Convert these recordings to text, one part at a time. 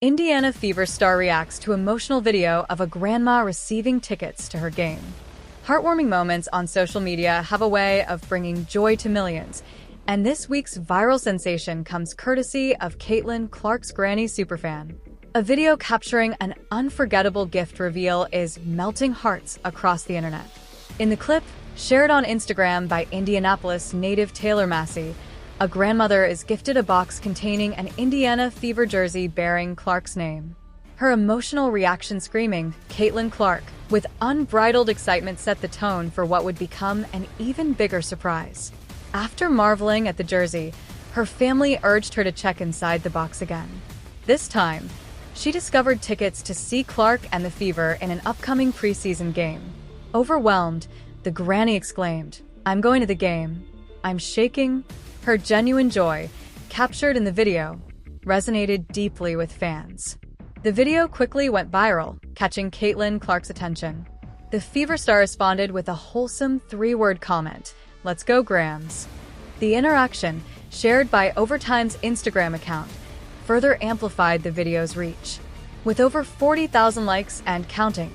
Indiana Fever star reacts to emotional video of a grandma receiving tickets to her game. Heartwarming moments on social media have a way of bringing joy to millions, and this week's viral sensation comes courtesy of Caitlin Clark's granny superfan. A video capturing an unforgettable gift reveal is melting hearts across the internet. In the clip, shared on Instagram by Indianapolis native Taylor Massey, a grandmother is gifted a box containing an Indiana Fever jersey bearing Clark's name. Her emotional reaction screaming, "Caitlin Clark," with unbridled excitement set the tone for what would become an even bigger surprise. After marveling at the jersey, her family urged her to check inside the box again. This time, she discovered tickets to see Clark and the Fever in an upcoming preseason game. Overwhelmed, the granny exclaimed, "I'm going to the game. I'm shaking." Her genuine joy, captured in the video, resonated deeply with fans. The video quickly went viral, catching Caitlin Clark's attention. The Fever star responded with a wholesome three-word comment, "Let's go, Grams." The interaction, shared by Overtime's Instagram account, further amplified the video's reach. With over 40,000 likes and counting,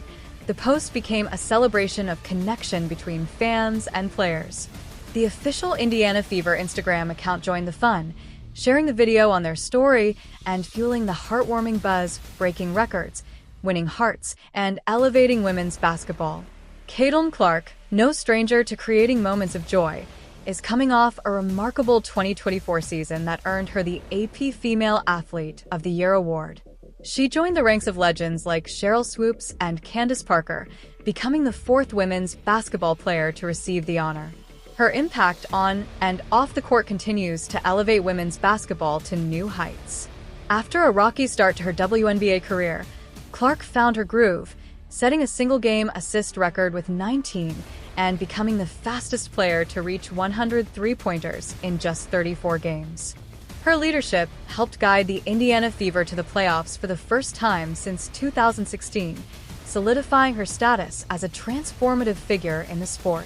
the post became a celebration of connection between fans and players. The official Indiana Fever Instagram account joined the fun, sharing the video on their story and fueling the heartwarming buzz, breaking records, winning hearts, and elevating women's basketball. Caitlin Clark, no stranger to creating moments of joy, is coming off a remarkable 2024 season that earned her the AP Female Athlete of the Year award. She joined the ranks of legends like Sheryl Swoopes and Candace Parker, becoming the fourth women's basketball player to receive the honor. Her impact on and off the court continues to elevate women's basketball to new heights. After a rocky start to her WNBA career, Clark found her groove, setting a single-game assist record with 19 and becoming the fastest player to reach 100 three-pointers in just 34 games. Her leadership helped guide the Indiana Fever to the playoffs for the first time since 2016, solidifying her status as a transformative figure in the sport.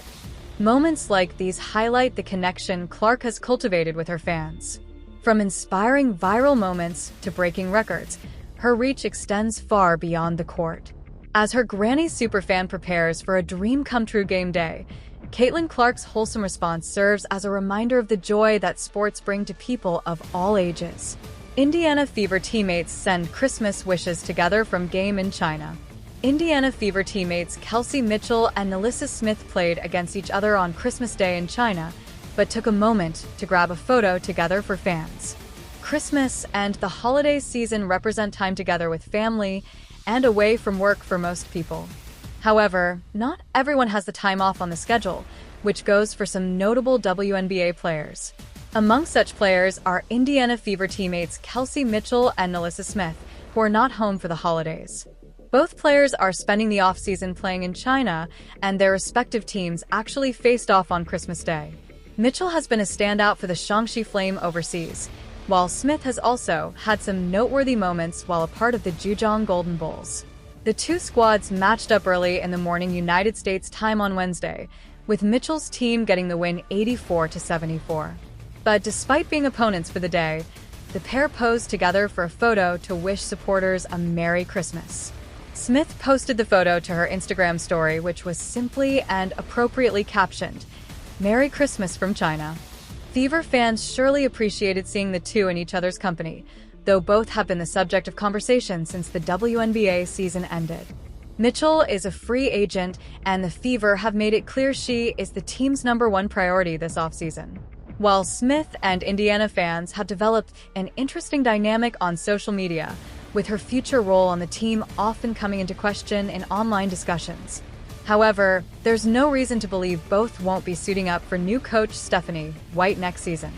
Moments like these highlight the connection Clark has cultivated with her fans. From inspiring viral moments to breaking records, her reach extends far beyond the court. As her granny superfan prepares for a dream-come-true game day, Caitlin Clark's wholesome response serves as a reminder of the joy that sports bring to people of all ages. Indiana Fever teammates send Christmas wishes together from game in China. Indiana Fever teammates Kelsey Mitchell and Nalissa Smith played against each other on Christmas Day in China, but took a moment to grab a photo together for fans. Christmas and the holiday season represent time together with family and away from work for most people. However, not everyone has the time off on the schedule, which goes for some notable WNBA players. Among such players are Indiana Fever teammates Kelsey Mitchell and Nalissa Smith, who are not home for the holidays. Both players are spending the offseason playing in China, and their respective teams actually faced off on Christmas Day. Mitchell has been a standout for the Shaanxi Flame overseas, while Smith has also had some noteworthy moments while a part of the Zhejiang Golden Bulls. The two squads matched up early in the morning United States time on Wednesday, with Mitchell's team getting the win 84-74. But despite being opponents for the day, the pair posed together for a photo to wish supporters a Merry Christmas. Smith posted the photo to her Instagram story, which was simply and appropriately captioned, "Merry Christmas from China." Fever fans surely appreciated seeing the two in each other's company, though both have been the subject of conversation since the WNBA season ended. Mitchell is a free agent, and the Fever have made it clear she is the team's #1 priority this offseason. While Smith and Indiana fans have developed an interesting dynamic on social media, with her future role on the team often coming into question in online discussions. However, there's no reason to believe both won't be suiting up for new coach Stephanie White next season.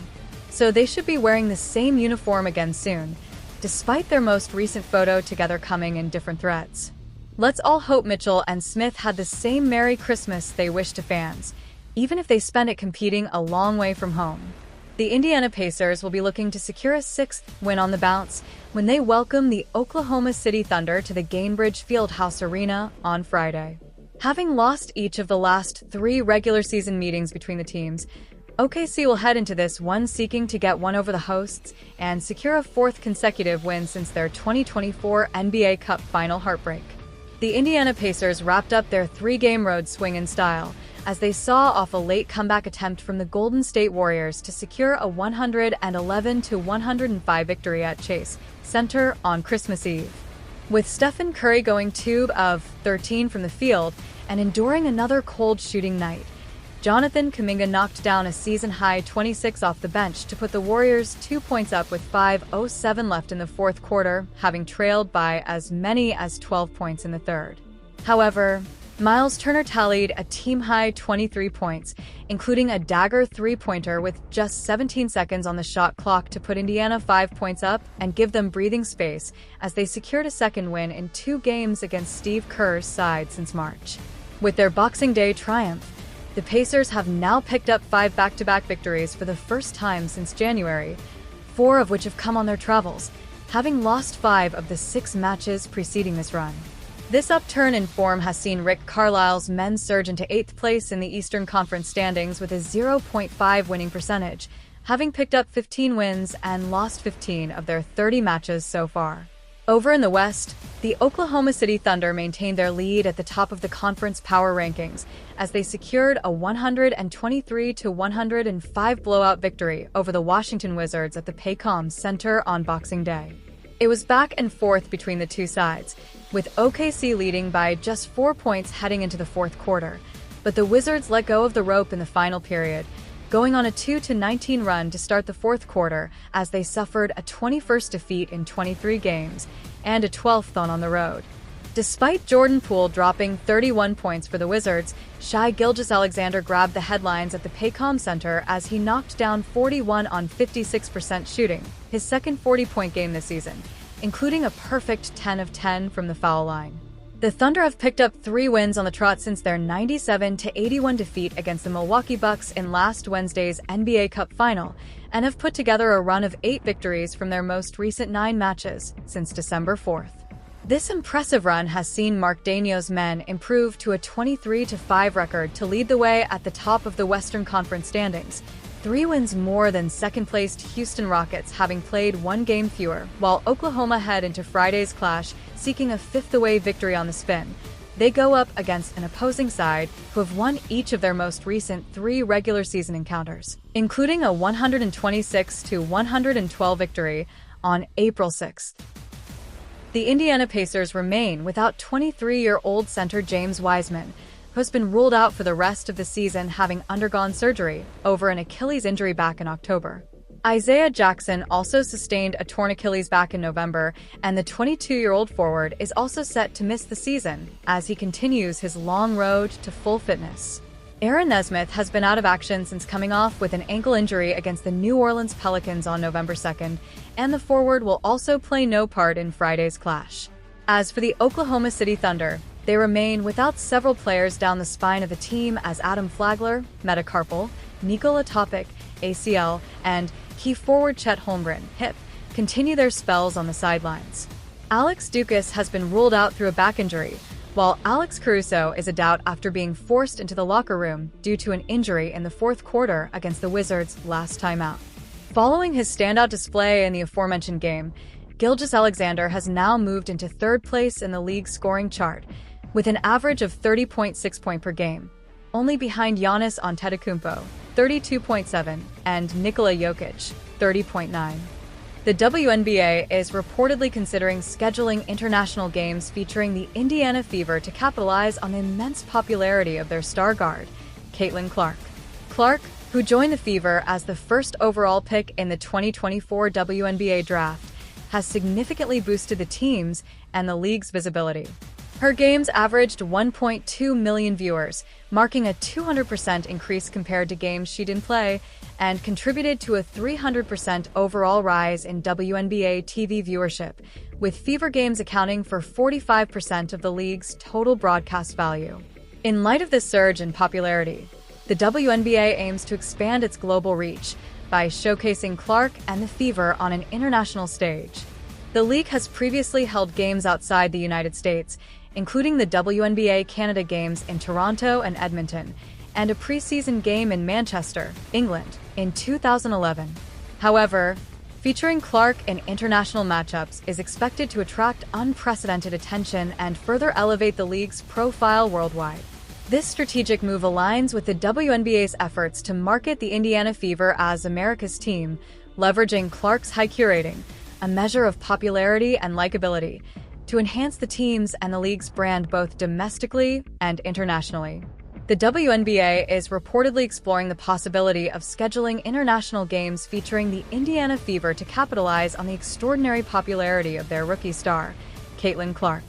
So they should be wearing the same uniform again soon, despite their most recent photo together coming in different threads. Let's all hope Mitchell and Smith had the same Merry Christmas they wish to fans, even if they spend it competing a long way from home. The Indiana Pacers will be looking to secure a 6th win on the bounce when they welcome the Oklahoma City Thunder to the Gainbridge Fieldhouse Arena on Friday. Having lost each of the last 3 regular season meetings between the teams, OKC will head into this one seeking to get one over the hosts and secure a fourth consecutive win since their 2024 NBA Cup final heartbreak. The Indiana Pacers wrapped up their three-game road swing in style as they saw off a late comeback attempt from the Golden State Warriors to secure a 111-105 victory at Chase Center on Christmas Eve. With Stephen Curry going 2 of 13 from the field and enduring another cold shooting night, Jonathan Kuminga knocked down a season-high 26 off the bench to put the Warriors 2 points up with 5:07 left in the fourth quarter, having trailed by as many as 12 points in the third. However, Miles Turner tallied a team-high 23 points, including a dagger three-pointer with just 17 seconds on the shot clock to put Indiana 5 points up and give them breathing space as they secured a second win in 2 games against Steve Kerr's side since March. With their Boxing Day triumph, the Pacers have now picked up 5 back-to-back victories for the first time since January, 4 of which have come on their travels, having lost 5 of the 6 matches preceding this run. This upturn in form has seen Rick Carlisle's men surge into 8th place in the Eastern Conference standings with a 0.5 winning percentage, having picked up 15 wins and lost 15 of their 30 matches so far. Over in the West, the Oklahoma City Thunder maintained their lead at the top of the conference power rankings as they secured a 123-105 blowout victory over the Washington Wizards at the Paycom Center on Boxing Day. It was back and forth between the two sides, with OKC leading by just 4 points heading into the fourth quarter, but the Wizards let go of the rope in the final period, going on a 2-19 run to start the fourth quarter as they suffered a 21st defeat in 23 games and a 12th on the road. Despite Jordan Poole dropping 31 points for the Wizards, Shai Gilgeous-Alexander grabbed the headlines at the Paycom Center as he knocked down 41 on 56% shooting, his second 40-point game this season, including a perfect 10 of 10 from the foul line. The Thunder have picked up 3 wins on the trot since their 97-81 defeat against the Milwaukee Bucks in last Wednesday's NBA Cup final, and have put together a run of 8 victories from their most recent 9 matches since December 4th. This impressive run has seen Mark Daigneault's men improve to a 23-5 record to lead the way at the top of the Western Conference standings, 3 wins more than second-placed Houston Rockets, having played 1 game fewer, while Oklahoma head into Friday's clash seeking a 5th-away victory on the spin. They go up against an opposing side who have won each of their most recent 3 regular season encounters, including a 126-112 victory on April 6th. The Indiana Pacers remain without 23-year-old center James Wiseman, who has been ruled out for the rest of the season, having undergone surgery over an Achilles injury back in October. Isaiah Jackson also sustained a torn Achilles back in November, and the 22-year-old forward is also set to miss the season as he continues his long road to full fitness. Aaron Nesmith has been out of action since coming off with an ankle injury against the New Orleans Pelicans on November 2nd, and the forward will also play no part in Friday's clash. As for the Oklahoma City Thunder, they remain without several players down the spine of the team as Adam Flagler, metacarpal, Nikola Topic, ACL, and key forward Chet Holmgren, hip, continue their spells on the sidelines. Alex Dukas has been ruled out through a back injury, while Alex Caruso is a doubt after being forced into the locker room due to an injury in the fourth quarter against the Wizards last time out. Following his standout display in the aforementioned game, Gilgeous-Alexander has now moved into 3rd place in the league scoring chart, with an average of 30.6 points per game, only behind Giannis Antetokounmpo, 32.7, and Nikola Jokic, 30.9. The WNBA is reportedly considering scheduling international games featuring the Indiana Fever to capitalize on the immense popularity of their star guard, Caitlin Clark. Clark, who joined the Fever as the first overall pick in the 2024 WNBA draft, has significantly boosted the team's and the league's visibility. Her games averaged 1.2 million viewers, marking a 200% increase compared to games she didn't play, and contributed to a 300% overall rise in WNBA TV viewership, with Fever games accounting for 45% of the league's total broadcast value. In light of this surge in popularity, the WNBA aims to expand its global reach by showcasing Clark and the Fever on an international stage. The league has previously held games outside the United States, including the WNBA Canada Games in Toronto and Edmonton, and a preseason game in Manchester, England, in 2011. However, featuring Clark in international matchups is expected to attract unprecedented attention and further elevate the league's profile worldwide. This strategic move aligns with the WNBA's efforts to market the Indiana Fever as America's team, leveraging Clark's high Q rating, a measure of popularity and likability, to enhance the team's and the league's brand both domestically and internationally. The WNBA is reportedly exploring the possibility of scheduling international games featuring the Indiana Fever to capitalize on the extraordinary popularity of their rookie star, Caitlin Clark.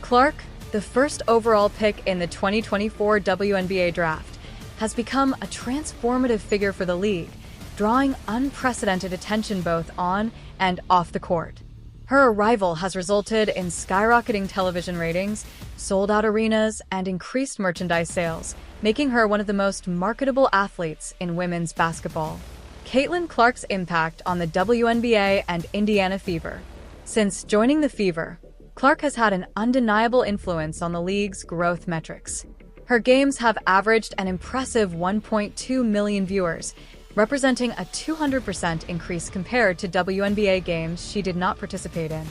Clark, the first overall pick in the 2024 WNBA draft, has become a transformative figure for the league, drawing unprecedented attention both on and off the court. Her arrival has resulted in skyrocketing television ratings, sold-out arenas, and increased merchandise sales, making her one of the most marketable athletes in women's basketball. Caitlin Clark's impact on the WNBA and Indiana Fever. Since joining the Fever, Clark has had an undeniable influence on the league's growth metrics. Her games have averaged an impressive 1.2 million viewers, representing a 200% increase compared to WNBA games she did not participate in.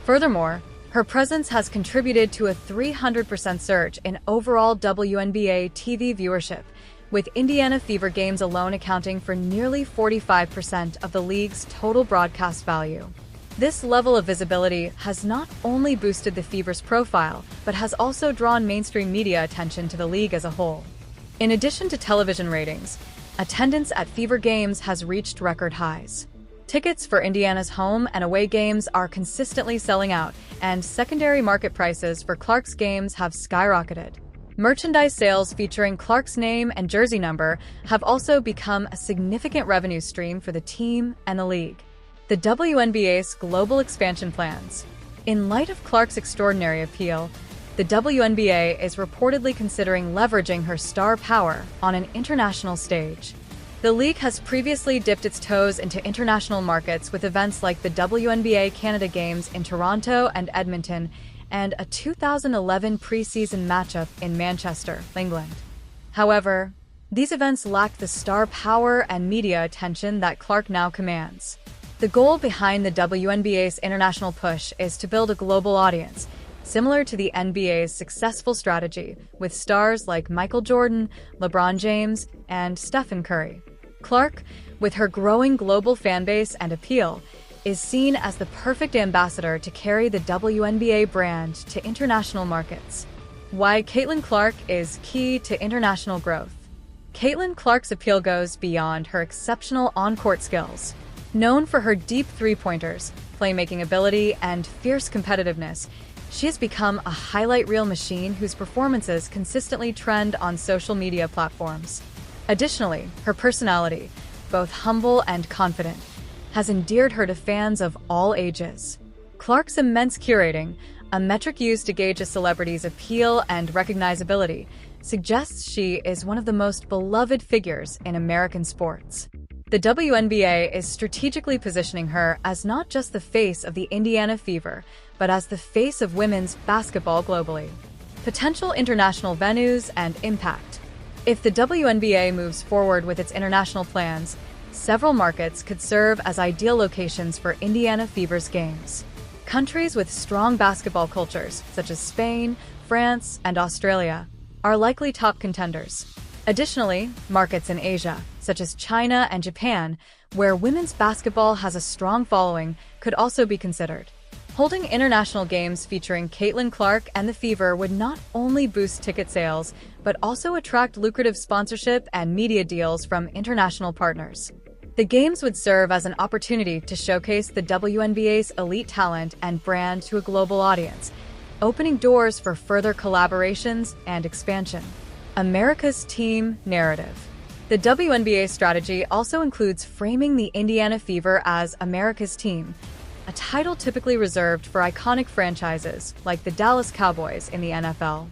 Furthermore, her presence has contributed to a 300% surge in overall WNBA TV viewership, with Indiana Fever games alone accounting for nearly 45% of the league's total broadcast value. This level of visibility has not only boosted the Fever's profile, but has also drawn mainstream media attention to the league as a whole. In addition to television ratings, attendance at Fever games has reached record highs. Tickets for Indiana's home and away games are consistently selling out, and secondary market prices for Clark's games have skyrocketed. Merchandise sales featuring Clark's name and jersey number have also become a significant revenue stream for the team and the league. The WNBA's global expansion plans. In light of Clark's extraordinary appeal, the WNBA is reportedly considering leveraging her star power on an international stage. The league has previously dipped its toes into international markets with events like the WNBA Canada Games in Toronto and Edmonton, and a 2011 preseason matchup in Manchester, England. However, these events lacked the star power and media attention that Clark now commands. The goal behind the WNBA's international push is to build a global audience, similar to the NBA's successful strategy with stars like Michael Jordan, LeBron James, and Stephen Curry. Clark, with her growing global fanbase and appeal, is seen as the perfect ambassador to carry the WNBA brand to international markets. Why Caitlin Clark is key to international growth. Caitlin Clark's appeal goes beyond her exceptional on-court skills. Known for her deep three-pointers, playmaking ability, and fierce competitiveness, she has become a highlight reel machine whose performances consistently trend on social media platforms. Additionally, her personality, both humble and confident, has endeared her to fans of all ages. Clark's immense curating, a metric used to gauge a celebrity's appeal and recognizability, suggests she is one of the most beloved figures in American sports. The WNBA is strategically positioning her as not just the face of the Indiana Fever, but as the face of women's basketball globally. Potential international venues and impact. If the WNBA moves forward with its international plans, several markets could serve as ideal locations for Indiana Fever's games. Countries with strong basketball cultures, such as Spain, France, and Australia, are likely top contenders. Additionally, markets in Asia, such as China and Japan, where women's basketball has a strong following, could also be considered. Holding international games featuring Caitlin Clark and the Fever would not only boost ticket sales, but also attract lucrative sponsorship and media deals from international partners. The games would serve as an opportunity to showcase the WNBA's elite talent and brand to a global audience, opening doors for further collaborations and expansion. America's team narrative. The WNBA strategy also includes framing the Indiana Fever as America's team, a title typically reserved for iconic franchises like the Dallas Cowboys in the NFL.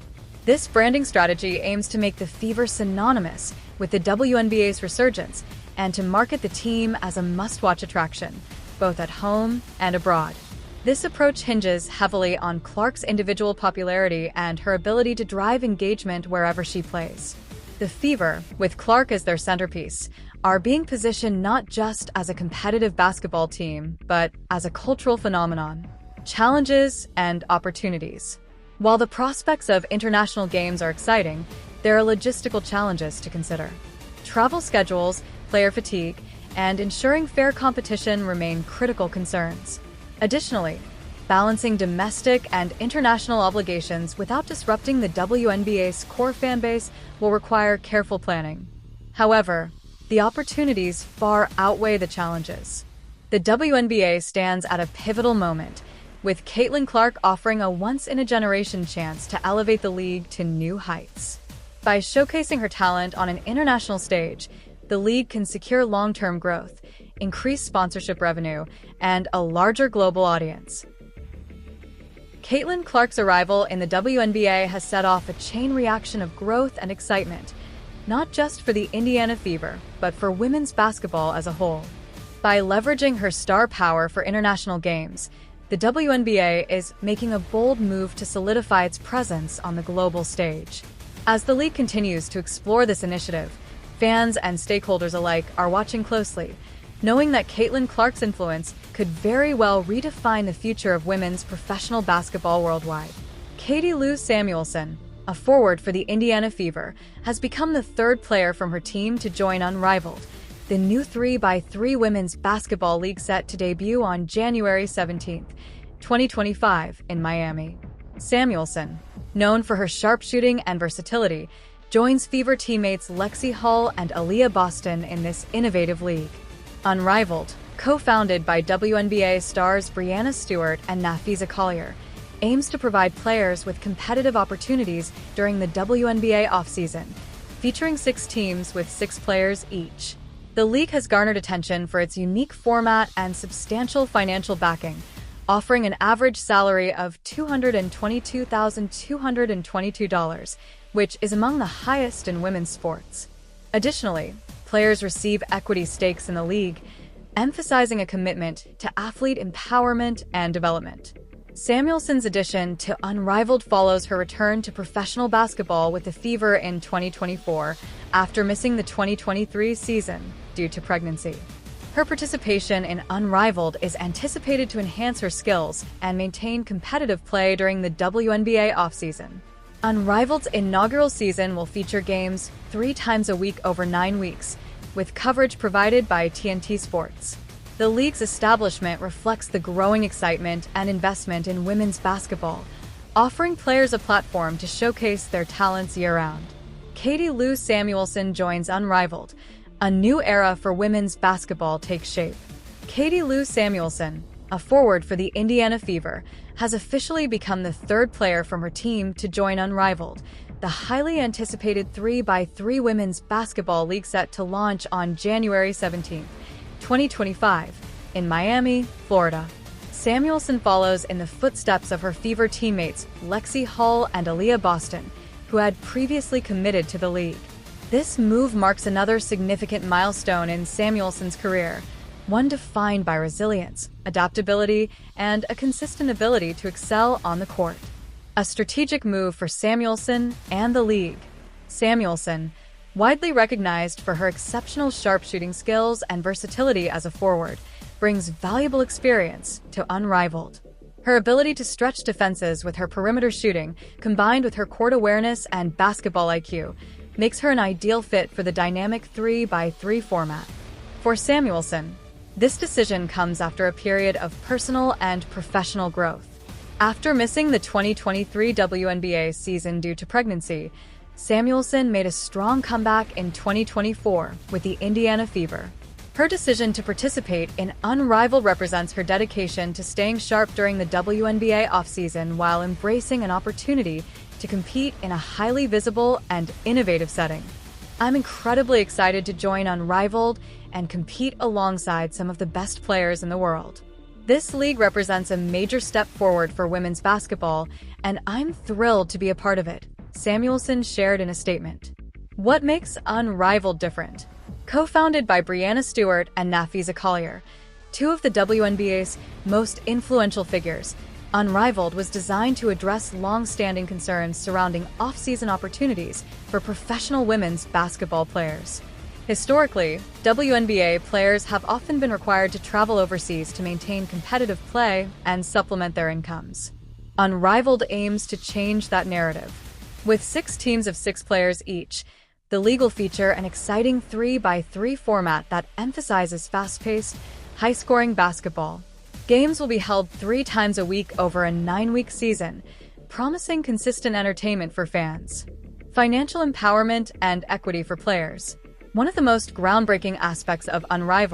This branding strategy aims to make the Fever synonymous with the WNBA's resurgence and to market the team as a must-watch attraction, both at home and abroad. This approach hinges heavily on Clark's individual popularity and her ability to drive engagement wherever she plays. The Fever, with Clark as their centerpiece, are being positioned not just as a competitive basketball team, but as a cultural phenomenon. Challenges and opportunities. While the prospects of international games are exciting, there are logistical challenges to consider. Travel schedules, player fatigue, and ensuring fair competition remain critical concerns. Additionally, balancing domestic and international obligations without disrupting the WNBA's core fanbase will require careful planning. However, the opportunities far outweigh the challenges. The WNBA stands at a pivotal moment, with Caitlin Clark offering a once-in-a-generation chance to elevate the league to new heights. By showcasing her talent on an international stage, the league can secure long-term growth, increase sponsorship revenue, and a larger global audience. Caitlin Clark's arrival in the WNBA has set off a chain reaction of growth and excitement, not just for the Indiana Fever, but for women's basketball as a whole. By leveraging her star power for international games, the WNBA is making a bold move to solidify its presence on the global stage. As the league continues to explore this initiative, fans and stakeholders alike are watching closely, knowing that Caitlin Clark's influence could very well redefine the future of women's professional basketball worldwide. Katie Lou Samuelson, a forward for the Indiana Fever, has become the third player from her team to join Unrivaled, the new 3x3 women's basketball league set to debut on January 17, 2025, in Miami. Samuelson, known for her sharpshooting and versatility, joins Fever teammates Lexi Hall and Aaliyah Boston in this innovative league. Unrivaled, co-founded by WNBA stars Breanna Stewart and Nafisa Collier, aims to provide players with competitive opportunities during the WNBA offseason, featuring 6 teams with 6 players each. The league has garnered attention for its unique format and substantial financial backing, offering an average salary of $222,222, which is among the highest in women's sports. Additionally, players receive equity stakes in the league, emphasizing a commitment to athlete empowerment and development. Samuelson's addition to Unrivaled follows her return to professional basketball with the Fever in 2024 after missing the 2023 season due to pregnancy. Her participation in Unrivaled is anticipated to enhance her skills and maintain competitive play during the WNBA offseason. Unrivaled's inaugural season will feature games 3 times a week over 9 weeks, with coverage provided by TNT Sports. The league's establishment reflects the growing excitement and investment in women's basketball, offering players a platform to showcase their talents year-round. Katie Lou Samuelson joins Unrivaled. A new era for women's basketball takes shape. Katie Lou Samuelson, a forward for the Indiana Fever, has officially become the third player from her team to join Unrivaled, the highly anticipated 3x3 women's basketball league set to launch on January 17, 2025, in Miami, Florida. Samuelson follows in the footsteps of her Fever teammates Lexi Hall and Aaliyah Boston, who had previously committed to the league. This move marks another significant milestone in Samuelson's career, one defined by resilience, adaptability, and a consistent ability to excel on the court. A strategic move for Samuelson and the league. Samuelson, widely recognized for her exceptional sharpshooting skills and versatility as a forward, brings valuable experience to Unrivaled. Her ability to stretch defenses with her perimeter shooting, combined with her court awareness and basketball IQ, makes her an ideal fit for the dynamic 3x3 format. For Samuelson, this decision comes after a period of personal and professional growth. After missing the 2023 WNBA season due to pregnancy, Samuelson made a strong comeback in 2024 with the Indiana Fever. Her decision to participate in Unrivaled represents her dedication to staying sharp during the WNBA offseason while embracing an opportunity to compete in a highly visible and innovative setting. I'm incredibly excited to join Unrivaled and compete alongside some of the best players in the world. This league represents a major step forward for women's basketball, and I'm thrilled to be a part of it, Samuelson shared in a statement. What makes Unrivaled different? Co-founded by Breanna Stewart and Nafisa Collier, 2 of the WNBA's most influential figures, Unrivaled was designed to address long-standing concerns surrounding off-season opportunities for professional women's basketball players. Historically, WNBA players have often been required to travel overseas to maintain competitive play and supplement their incomes. Unrivaled aims to change that narrative. With 6 teams of 6 players each, the league will feature an exciting 3-by-3 format that emphasizes fast-paced, high-scoring basketball. Games will be held 3 times a week over a 9-week season, promising consistent entertainment for fans. Financial empowerment and equity for players. One of the most groundbreaking aspects of Unrivaled